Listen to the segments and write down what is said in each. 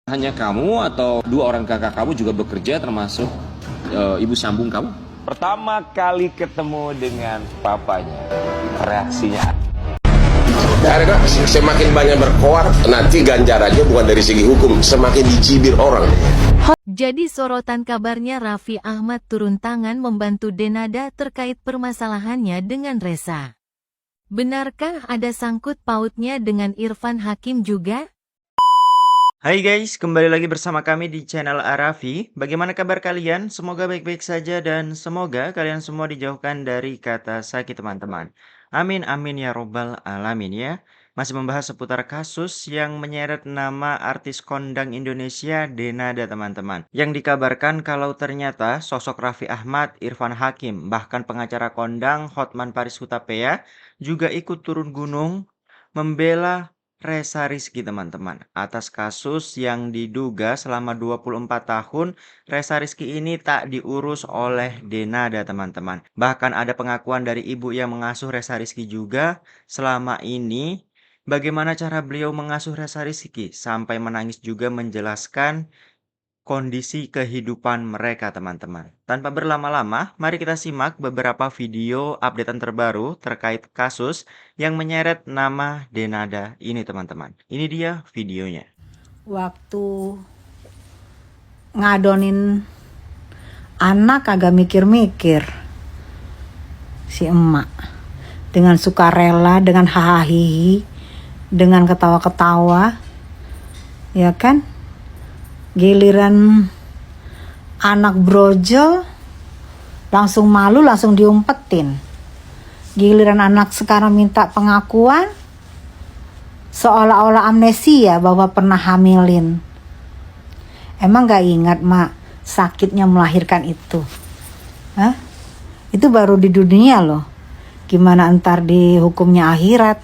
Hanya kamu atau dua orang kakak kamu juga bekerja termasuk ibu sambung kamu? Pertama kali ketemu dengan papanya, reaksinya. Karena semakin banyak berkoar, nanti ganjarannya bukan dari segi hukum, semakin dicibir orang. Jadi sorotan kabarnya Raffi Ahmad turun tangan membantu Denada terkait permasalahannya dengan Ressa. Benarkah ada sangkut pautnya dengan Irfan Hakim juga? Hai guys, kembali lagi bersama kami di channel Arafi. Bagaimana kabar kalian? Semoga baik-baik saja dan semoga kalian semua dijauhkan dari kata sakit teman-teman. Amin amin ya robbal alamin ya. Masih membahas seputar kasus yang menyeret nama artis kondang Indonesia Denada teman-teman. Yang dikabarkan kalau ternyata sosok Raffi Ahmad, Irfan Hakim, bahkan pengacara kondang Hotman Paris Hutapea juga ikut turun gunung membela Ressa Rizky teman-teman, atas kasus yang diduga selama 24 tahun Ressa Rizky ini tak diurus oleh Denada teman-teman. Bahkan ada pengakuan dari ibu yang mengasuh Ressa Rizky juga selama ini. Bagaimana cara beliau mengasuh Ressa Rizky sampai menangis juga menjelaskan kondisi kehidupan mereka teman-teman. Tanpa berlama-lama, mari kita simak beberapa video updatean terbaru terkait kasus yang menyeret nama Denada ini teman-teman. Ini dia videonya. Waktu ngadonin anak kagak mikir-mikir si emak, dengan sukarela, dengan hahaha, dengan ketawa-ketawa, ya kan? Giliran anak brojol langsung malu, langsung diumpetin. Giliran anak sekarang minta pengakuan seolah-olah amnesia bahwa pernah hamilin. Emang gak ingat mak sakitnya melahirkan itu? Hah? Itu baru di dunia loh. Gimana entar di hukumnya akhirat?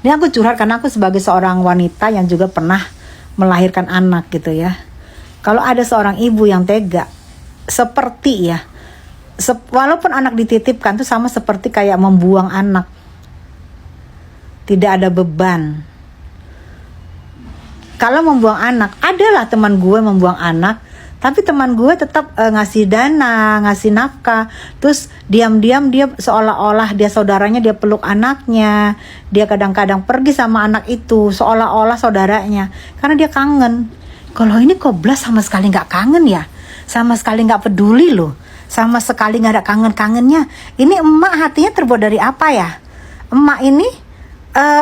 Ini aku curhat karena aku sebagai seorang wanita yang juga pernah melahirkan anak gitu ya. Kalau ada seorang ibu yang tega, seperti ya, walaupun anak dititipkan itu sama seperti kayak membuang anak. Tidak ada beban. Kalau membuang anak, adalah teman gue membuang anak, tapi teman gue tetap ngasih dana, ngasih nafkah. Terus diam-diam dia seolah-olah dia saudaranya, dia peluk anaknya. Dia kadang-kadang pergi sama anak itu seolah-olah saudaranya, karena dia kangen. Kalau ini kok Blas sama sekali nggak kangen ya, sama sekali nggak peduli loh, sama sekali nggak ada kangen-kangennya. Ini emak hatinya terbuat dari apa ya? Emak ini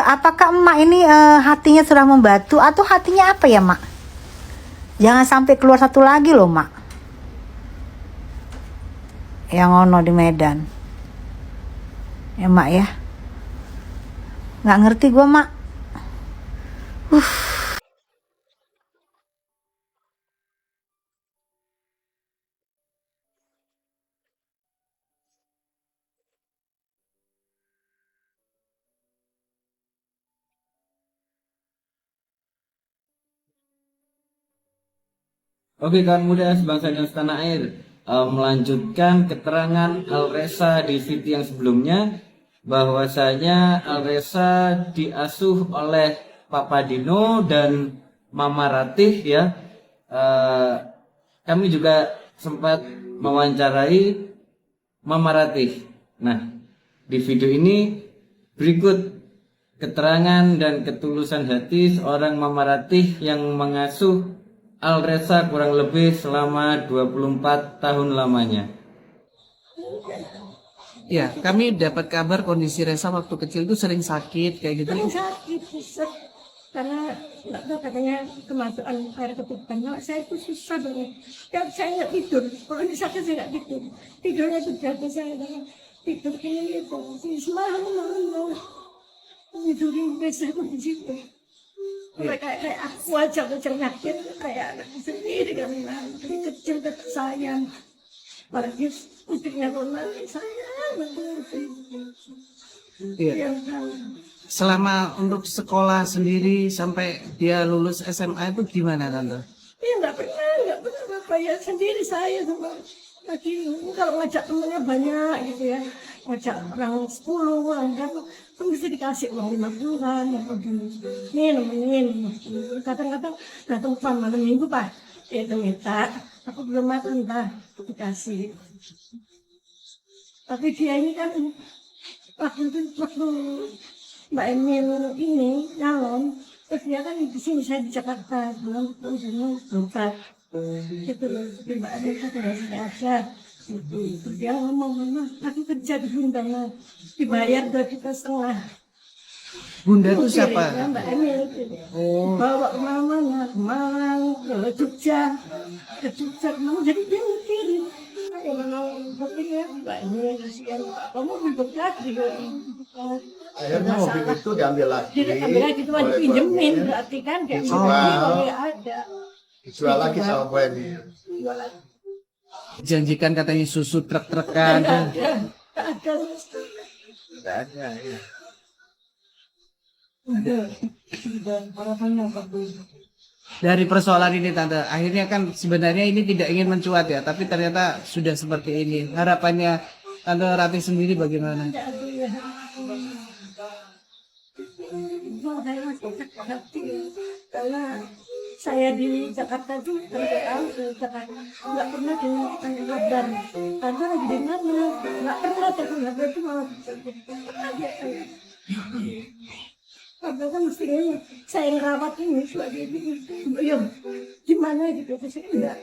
apakah emak ini hatinya sudah membatu atau hatinya apa ya mak? Jangan sampai keluar satu lagi loh mak, yang ono di Medan ya mak ya. Nggak ngerti gue mak. Oke kawan muda sebangsa dan setanah air, melanjutkan keterangan Alressa di video yang sebelumnya bahwasanya Alressa diasuh oleh Papa Dino dan Mama Ratih ya. Kami juga sempat mewawancarai Mama Ratih. Nah, di video ini berikut keterangan dan ketulusan hati seorang Mama Ratih yang mengasuh Alressa kurang lebih selama 24 tahun lamanya. Ya, kami dapat kabar kondisi Ressa waktu kecil itu sering sakit kayak gitu. Sering sakit, susah. Karena nggak tahu katanya kemasukan air ketuban. Kalau saya itu susah banget. Kalau saya nggak tidur, kalau ini sakit saya nggak tidur. Tidurnya itu jatuh saya tidur kayak gitu. Semalam malam tidurin Ressa di situ. Kayak aku aja mencernakin kayak anak sendiri kan, dari kecil tetap sayang. Apalagi istrinya Ronald sayang banget. Iya. Selama untuk sekolah sendiri sampai dia lulus SMA itu gimana tante? Iya nggak pernah Bapak ya sendiri saya sama lagi kalau ngajak temennya banyak gitu ya. ngajak orang 10 orang berapa kan bisa dikasih uang 5 bulan minum kadang-kadang datang pan malam minggu Pak itu minta aku belum makan Pak dikasih tapi dia ini kan waktu Mbak Emil ini nyalon terus dia kan di sini saya di Jakarta belum berobat gitu loh Mbak Emil kan aja terus dia ngomong Mama aku kerja di Bunda dibayar 2,5 juta. Bunda itu siapa? Ya, Mbak Emil bawa mamanya ke Malang ke Jogja kemana jadi dia mikirin ya memang begini ya Mbak Emil kasihan kamu ribet lagi akhirnya mobil itu diambil lagi cuma dipinjemin berarti kan kayak kalau ada dijual lagi sama Bu Emil. Janjikan katanya susu truk-trukan. Dari persoalan ini Tante, akhirnya kan sebenarnya ini tidak ingin mencuat ya, tapi ternyata sudah seperti ini. Harapannya Tante Ratih sendiri bagaimana? Saya masih sakit hati karena saya di Jakarta tuh nggak pernah dengar kabar Tante lagi di mana nggak pernah terdengar itu malah padahal kan mestinya saya ngerawat ini sebagai ibu gimana gitu saya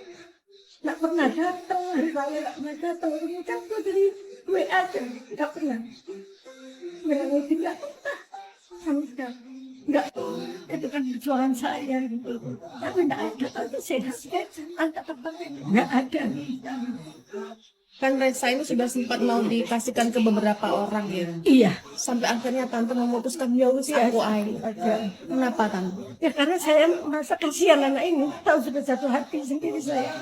nggak pernah datang saya nggak pernah datang ucapku dari WA aja nggak pernah bilang itu nggak pernah sama sekali nggak itu kan perjuangan saya gitu tapi nggak ada tapi saya nggak ada kan Resa ini sudah sempat mau dikasihkan ke beberapa orang ya iya sampai akhirnya Tante memutuskan ya wis aku aja kenapa Tante ya karena saya merasa kasihan anak ini tahu sudah jatuh hati sendiri saya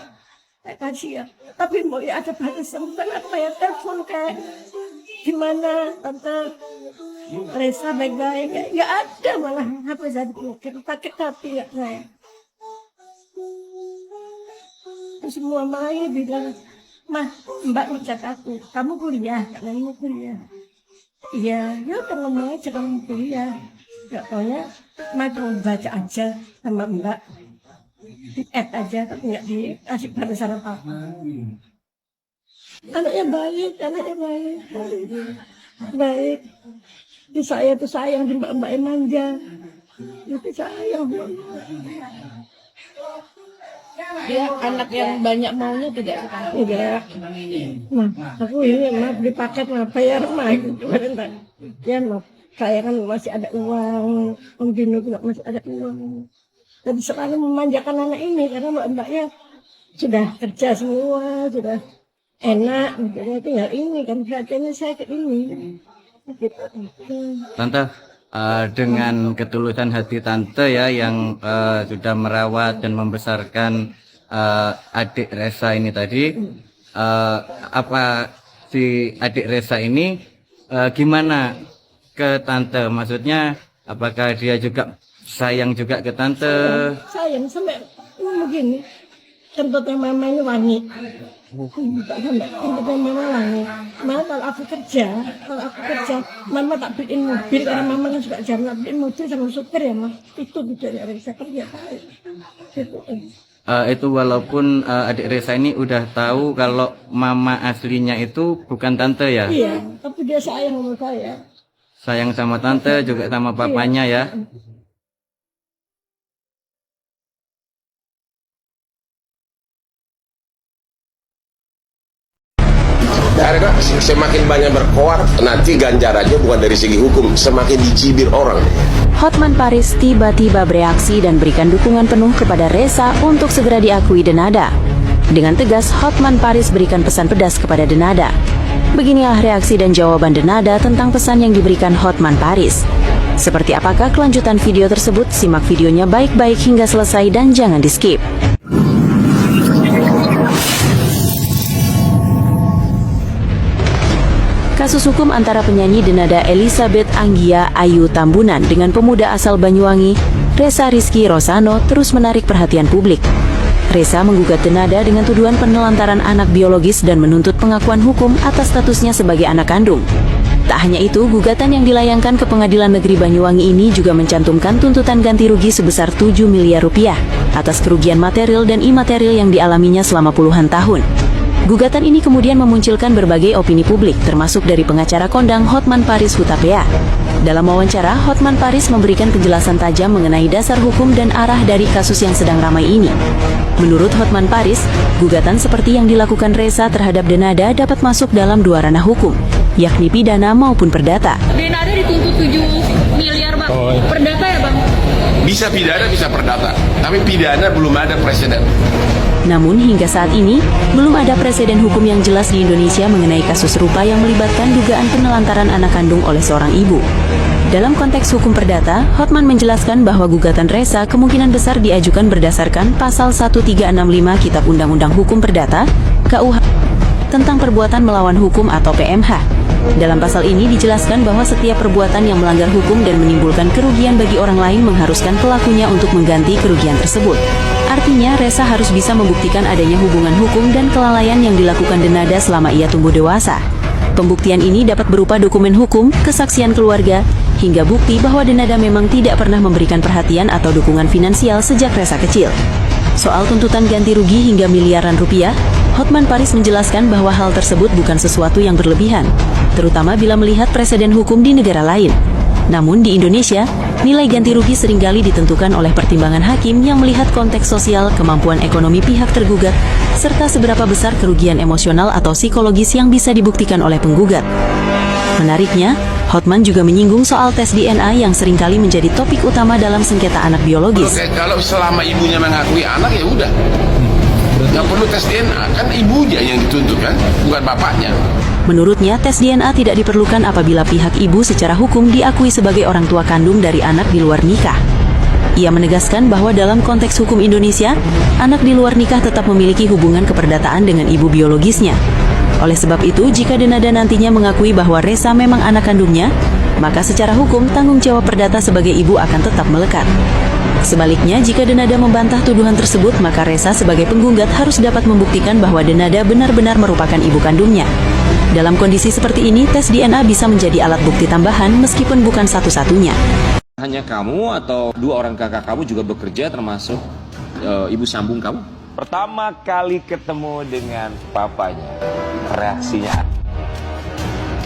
kasihan tapi mau ya ada batasan bukan apa ya telepon kayak gimana Tante Resa baik-baik nggak ada malah apa jadi pikir pakai hati ya saya semua main bilang Mah Mbak ngecek aku kamu kuliah katanya kuliah iya ya udah ngomong aja kamu kuliah nggak taunya Mah cuma baca aja sama Mbak di add aja tapi nggak dikasih batasan apa-apa anaknya baik di saya tuh sayang di mbak yang manja itu sayang dia anak yang banyak maunya tidak nah aku ini mah beli paket mah bayar mah ya mah saya kan masih ada uang Om Dino juga masih ada uang jadi selalu memanjakan anak ini karena mbaknya sudah kerja semua sudah enak jadi tinggal ini kan perhatiannya saya ke ini Tante, dengan ketulusan hati Tante ya yang sudah merawat dan membesarkan adik Resa ini tadi, apa si adik Resa ini gimana ke Tante? Maksudnya apakah dia juga sayang juga ke Tante? Sayang sampai begini, kentutnya mamanya wangi. Kentutnya mama wangi. Malah kalau aku kerja, mama tak beliin mobil karena mama kan suka jarang beliin mobil sama supir ya mah. Itu dari Resa kerja. Itu walaupun adik Resa ini udah tahu kalau mama aslinya itu bukan Tante ya? Iya, tapi dia sayang sama saya. Sayang sama Tante juga sama papanya ya? Karena semakin banyak berkoar, nanti ganjarannya bukan dari segi hukum, semakin dicibir orang. Hotman Paris tiba-tiba bereaksi dan berikan dukungan penuh kepada Resa untuk segera diakui Denada. Dengan tegas, Hotman Paris berikan pesan pedas kepada Denada. Beginilah reaksi dan jawaban Denada tentang pesan yang diberikan Hotman Paris. Seperti apakah kelanjutan video tersebut? Simak videonya baik-baik hingga selesai dan jangan di-skip. Kasus hukum antara penyanyi Denada Elizabeth Anggia Ayu Tambunan dengan pemuda asal Banyuwangi, Resa Rizky Rosano terus menarik perhatian publik. Resa menggugat Denada dengan tuduhan penelantaran anak biologis dan menuntut pengakuan hukum atas statusnya sebagai anak kandung. Tak hanya itu, gugatan yang dilayangkan ke Pengadilan Negeri Banyuwangi ini juga mencantumkan tuntutan ganti rugi sebesar 7 miliar rupiah atas kerugian material dan imaterial yang dialaminya selama puluhan tahun. Gugatan ini kemudian memunculkan berbagai opini publik, termasuk dari pengacara kondang Hotman Paris Hutapea. Dalam wawancara, Hotman Paris memberikan penjelasan tajam mengenai dasar hukum dan arah dari kasus yang sedang ramai ini. Menurut Hotman Paris, gugatan seperti yang dilakukan Resa terhadap Denada dapat masuk dalam dua ranah hukum, yakni pidana maupun perdata. Denada dituntut 7 miliar bang. Perdata ya bang? Bisa pidana, bisa perdata. Tapi pidana belum ada presiden. Namun hingga saat ini, belum ada presiden hukum yang jelas di Indonesia mengenai kasus serupa yang melibatkan dugaan penelantaran anak kandung oleh seorang ibu. Dalam konteks hukum perdata, Hotman menjelaskan bahwa gugatan Resa kemungkinan besar diajukan berdasarkan Pasal 1365 Kitab Undang-Undang Hukum Perdata, KUH, tentang perbuatan melawan hukum atau PMH. Dalam pasal ini dijelaskan bahwa setiap perbuatan yang melanggar hukum dan menimbulkan kerugian bagi orang lain mengharuskan pelakunya untuk mengganti kerugian tersebut. Artinya, Resa harus bisa membuktikan adanya hubungan hukum dan kelalaian yang dilakukan Denada selama ia tumbuh dewasa. Pembuktian ini dapat berupa dokumen hukum, kesaksian keluarga, hingga bukti bahwa Denada memang tidak pernah memberikan perhatian atau dukungan finansial sejak Resa kecil. Soal tuntutan ganti rugi hingga miliaran rupiah, Hotman Paris menjelaskan bahwa hal tersebut bukan sesuatu yang berlebihan, terutama bila melihat preseden hukum di negara lain. Namun di Indonesia, nilai ganti rugi seringkali ditentukan oleh pertimbangan hakim yang melihat konteks sosial, kemampuan ekonomi pihak tergugat, serta seberapa besar kerugian emosional atau psikologis yang bisa dibuktikan oleh penggugat. Menariknya, Hotman juga menyinggung soal tes DNA yang seringkali menjadi topik utama dalam sengketa anak biologis. Kalau selama ibunya mengakui anak, ya udah. Nggak perlu tes DNA, kan ibunya yang dituntut kan, bukan bapaknya. Menurutnya, tes DNA tidak diperlukan apabila pihak ibu secara hukum diakui sebagai orang tua kandung dari anak di luar nikah. Ia menegaskan bahwa dalam konteks hukum Indonesia, anak di luar nikah tetap memiliki hubungan keperdataan dengan ibu biologisnya. Oleh sebab itu, jika Denada nantinya mengakui bahwa Resa memang anak kandungnya, maka secara hukum tanggung jawab perdata sebagai ibu akan tetap melekat. Sebaliknya, jika Denada membantah tuduhan tersebut, maka Resa sebagai penggugat harus dapat membuktikan bahwa Denada benar-benar merupakan ibu kandungnya. Dalam kondisi seperti ini, tes DNA bisa menjadi alat bukti tambahan meskipun bukan satu-satunya. Hanya kamu atau dua orang kakak kamu juga bekerja termasuk ibu sambung kamu? Pertama kali ketemu dengan papanya, reaksinya.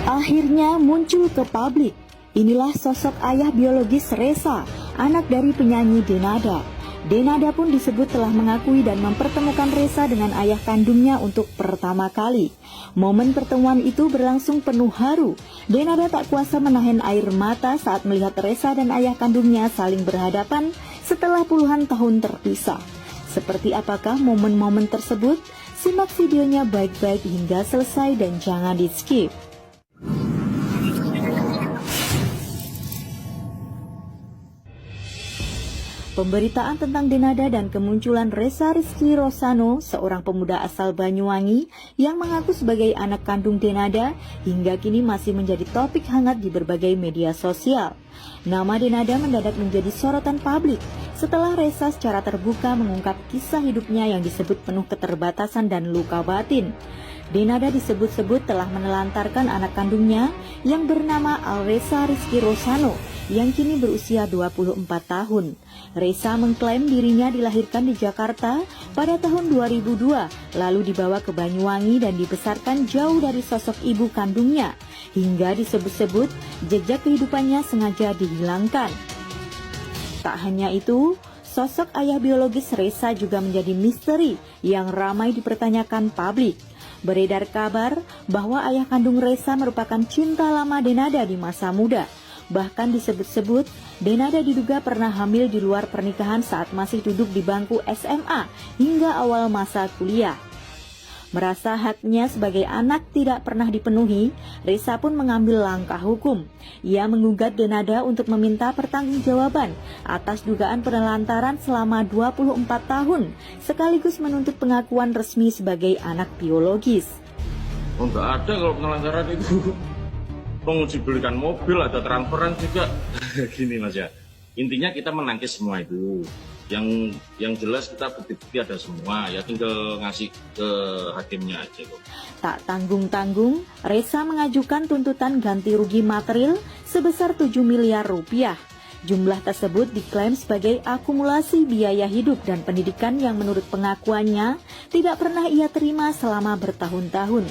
Akhirnya muncul ke publik. Inilah sosok ayah biologis Resa, anak dari penyanyi Denada. Denada pun disebut telah mengakui dan mempertemukan Resa dengan ayah kandungnya untuk pertama kali. Momen pertemuan itu berlangsung penuh haru. Denada tak kuasa menahan air mata saat melihat Resa dan ayah kandungnya saling berhadapan setelah puluhan tahun terpisah. Seperti apakah momen-momen tersebut? Simak videonya baik-baik hingga selesai dan jangan di-skip. Pemberitaan tentang Denada dan kemunculan Resa Rizky Rosano, seorang pemuda asal Banyuwangi yang mengaku sebagai anak kandung Denada, hingga kini masih menjadi topik hangat di berbagai media sosial. Nama Denada mendadak menjadi sorotan publik setelah Resa secara terbuka mengungkap kisah hidupnya yang disebut penuh keterbatasan dan luka batin. Denada disebut-sebut telah menelantarkan anak kandungnya yang bernama Alresa Rizky Rosano yang kini berusia 24 tahun. Resa mengklaim dirinya dilahirkan di Jakarta pada tahun 2002, lalu dibawa ke Banyuwangi dan dibesarkan jauh dari sosok ibu kandungnya, hingga disebut-sebut jejak kehidupannya sengaja dihilangkan. Tak hanya itu, sosok ayah biologis Resa juga menjadi misteri yang ramai dipertanyakan publik. Beredar kabar bahwa ayah kandung Resa merupakan cinta lama Denada di masa muda. Bahkan disebut-sebut Denada diduga pernah hamil di luar pernikahan saat masih duduk di bangku SMA hingga awal masa kuliah. Merasa haknya sebagai anak tidak pernah dipenuhi, Resa pun mengambil langkah hukum. Ia menggugat Denada untuk meminta pertanggungjawaban atas dugaan penelantaran selama 24 tahun, sekaligus menuntut pengakuan resmi sebagai anak biologis. Oh, enggak ada kalau penelantaran itu. Penguji belikan mobil, ada transferan juga. Gini Mas ya, intinya kita menangkis semua itu. Yang jelas kita bukti-bukti ada semua, ya tinggal ngasih ke hakimnya aja kok. Tak tanggung-tanggung, Resa mengajukan tuntutan ganti rugi material sebesar 7 miliar rupiah. Jumlah tersebut diklaim sebagai akumulasi biaya hidup dan pendidikan yang menurut pengakuannya tidak pernah ia terima selama bertahun-tahun.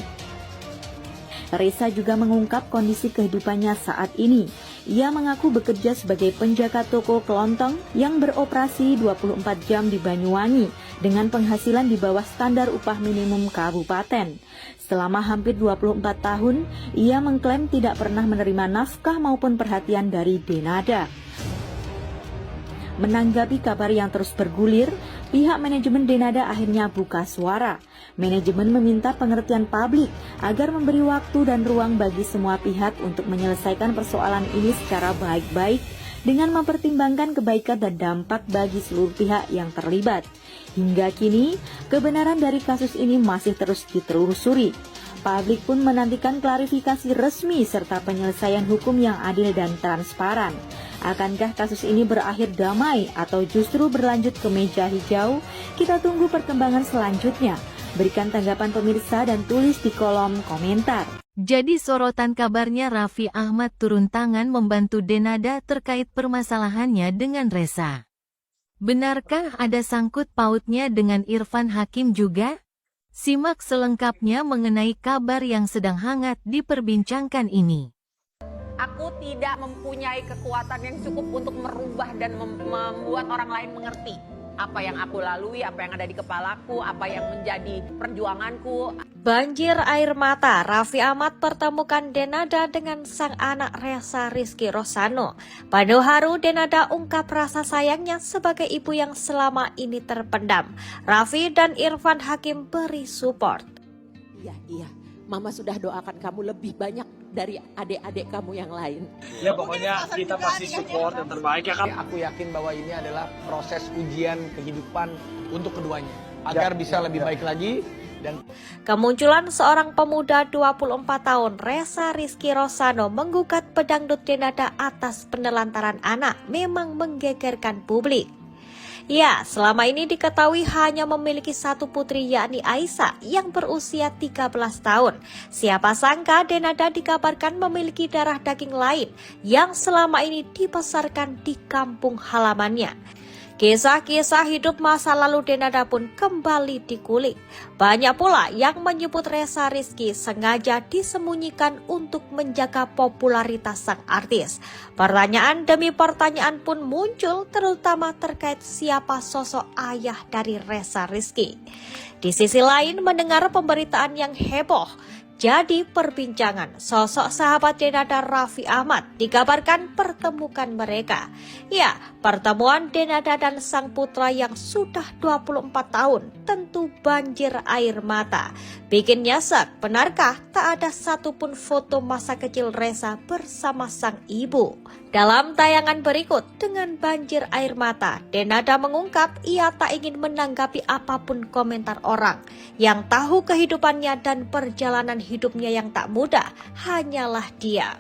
Resa juga mengungkap kondisi kehidupannya saat ini. Ia mengaku bekerja sebagai penjaga toko kelontong yang beroperasi 24 jam di Banyuwangi dengan penghasilan di bawah standar upah minimum kabupaten. Selama hampir 24 tahun, ia mengklaim tidak pernah menerima nafkah maupun perhatian dari Denada. Menanggapi kabar yang terus bergulir, pihak manajemen Denada akhirnya buka suara. Manajemen meminta pengertian publik agar memberi waktu dan ruang bagi semua pihak untuk menyelesaikan persoalan ini secara baik-baik dengan mempertimbangkan kebaikan dan dampak bagi seluruh pihak yang terlibat. Hingga kini, kebenaran dari kasus ini masih terus ditelusuri. Publik pun menantikan klarifikasi resmi serta penyelesaian hukum yang adil dan transparan. Akankah kasus ini berakhir damai atau justru berlanjut ke meja hijau? Kita tunggu perkembangan selanjutnya. Berikan tanggapan pemirsa dan tulis di kolom komentar. Jadi sorotan kabarnya Raffi Ahmad turun tangan membantu Denada terkait permasalahannya dengan Resa. Benarkah ada sangkut pautnya dengan Irfan Hakim juga? Simak selengkapnya mengenai kabar yang sedang hangat diperbincangkan ini. Aku tidak mempunyai kekuatan yang cukup untuk merubah dan membuat orang lain mengerti apa yang aku lalui, apa yang ada di kepalaku, apa yang menjadi perjuanganku. Banjir air mata, Raffi Ahmad pertemukan Denada dengan sang anak Resa Rizky Rosano. Penuh haru, Denada ungkap rasa sayangnya sebagai ibu yang selama ini terpendam. Raffi dan Irfan Hakim beri support. Iya, Mama sudah doakan kamu lebih banyak dari adik-adik kamu yang lain. Ya pokoknya kita pasti support yang terbaik ya kan. Aku yakin bahwa ini adalah proses ujian kehidupan untuk keduanya agar bisa lebih baik lagi. Dan kemunculan seorang pemuda 24 tahun Resa Rizky Rosano menggugat pedangdut Denada atas penelantaran anak memang menggegerkan publik. Ya, selama ini diketahui hanya memiliki satu putri yakni Aisyah yang berusia 13 tahun. Siapa sangka Denada dikabarkan memiliki darah daging lain yang selama ini dibesarkan di kampung halamannya. Kisah-kisah hidup masa lalu Denada pun kembali dikulik. Banyak pula yang menyebut Resa Rizky sengaja disembunyikan untuk menjaga popularitas sang artis. Pertanyaan demi pertanyaan pun muncul terutama terkait siapa sosok ayah dari Resa Rizky. Di sisi lain mendengar pemberitaan yang heboh jadi perbincangan, sosok sahabat Denada Raffi Ahmad dikabarkan pertemukan mereka. Ya, pertemuan Denada dan sang putra yang sudah 24 tahun tentu banjir air mata. Bikin nyesek, benarkah tak ada satupun foto masa kecil Resa bersama sang ibu? Dalam tayangan berikut dengan banjir air mata, Denada mengungkap ia tak ingin menanggapi apapun komentar orang yang tahu kehidupannya dan perjalanan hidupnya yang tak mudah hanyalah dia.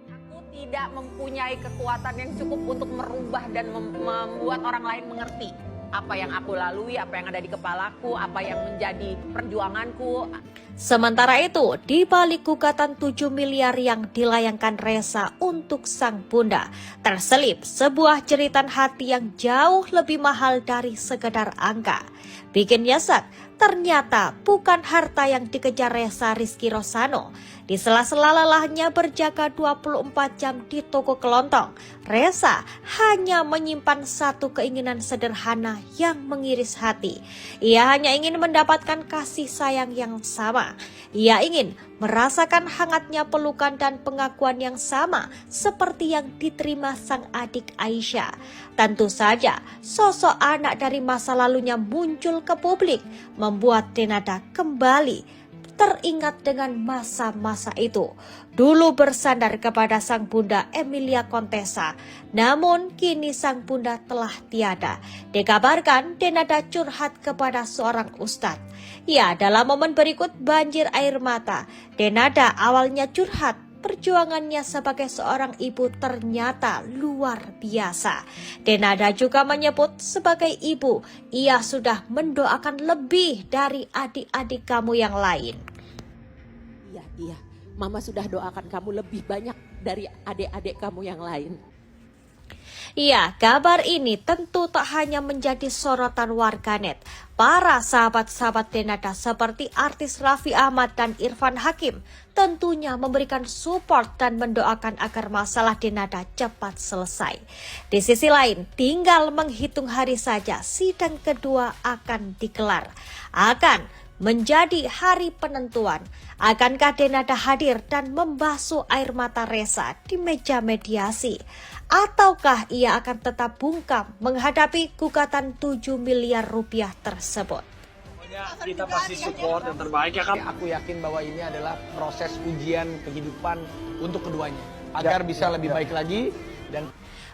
Aku tidak mempunyai kekuatan yang cukup untuk merubah dan membuat orang lain mengerti apa yang aku lalui, apa yang ada di kepalaku, apa yang menjadi perjuanganku. Sementara itu, di balik gugatan 7 miliar yang dilayangkan Resa untuk sang bunda, terselip sebuah jeritan hati yang jauh lebih mahal dari sekedar angka. Bikin nyesek, ternyata bukan harta yang dikejar Resa Rizky Rosano. Di sela-sela lelahnya berjaga 24 jam di toko kelontong, Resa hanya menyimpan satu keinginan sederhana yang mengiris hati. Ia hanya ingin mendapatkan kasih sayang yang sama. Ia ingin merasakan hangatnya pelukan dan pengakuan yang sama seperti yang diterima sang adik Aisyah. Tentu saja, sosok anak dari masa lalunya muncul ke publik, membuat Denada kembali teringat dengan masa-masa itu. Dulu bersandar kepada sang bunda Emilia Contessa, namun kini sang bunda telah tiada. Dikabarkan Denada curhat kepada seorang ustadz. Ya, dalam momen berikut banjir air mata, Denada awalnya curhat perjuangannya sebagai seorang ibu ternyata luar biasa. Denada juga menyebut sebagai ibu, ia sudah mendoakan lebih dari adik-adik kamu yang lain. Iya, Mama sudah doakan kamu lebih banyak dari adik-adik kamu yang lain. Ya, kabar ini tentu tak hanya menjadi sorotan warganet. Para sahabat-sahabat Denada seperti artis Raffi Ahmad dan Irfan Hakim tentunya memberikan support dan mendoakan agar masalah Denada cepat selesai. Di sisi lain, tinggal menghitung hari saja sidang kedua akan digelar. Akan menjadi hari penentuan. Akankah Denada hadir dan membasuh air mata Resa di meja mediasi? Ataukah ia akan tetap bungkam menghadapi gugatan 7 miliar rupiah tersebut? Kita pasti support yang terbaik ya kan. Aku yakin bahwa ini adalah proses ujian kehidupan untuk keduanya. Agar bisa lebih baik lagi dan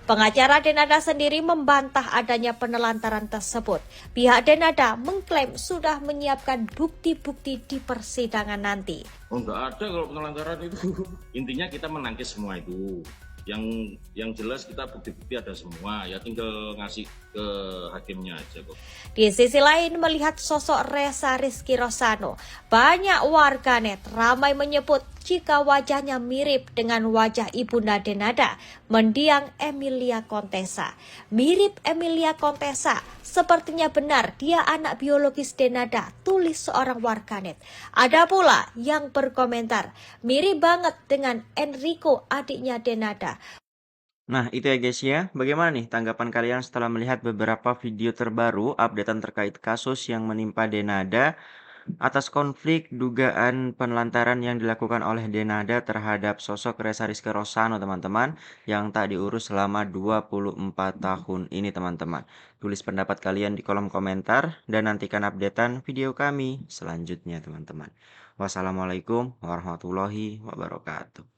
pengacara Denada sendiri membantah adanya penelantaran tersebut. Pihak Denada mengklaim sudah menyiapkan bukti-bukti di persidangan nanti. Oh, nggak ada kalau penelantaran itu. Intinya kita menangkis semua itu. Yang jelas kita bukti-bukti ada semua, ya tinggal ngasih ke hakimnya aja kok. Di sisi lain, melihat sosok Resa Rizky Rosano, banyak warganet ramai menyebut jika wajahnya mirip dengan wajah ibunda Denada, mendiang Emilia Contessa. Mirip Emilia Contessa, sepertinya benar dia anak biologis Denada, tulis seorang warganet. Ada pula yang berkomentar, mirip banget dengan Enrico, adiknya Denada. Nah, itu ya guys ya. Bagaimana nih tanggapan kalian setelah melihat beberapa video terbaru updatean terkait kasus yang menimpa Denada atas konflik dugaan penelantaran yang dilakukan oleh Denada terhadap sosok Resa Rizky Rosano, teman-teman, yang tak diurus selama 24 tahun ini, teman-teman. Tulis pendapat kalian di kolom komentar dan nantikan updatean video kami selanjutnya, teman-teman. Wassalamualaikum warahmatullahi wabarakatuh.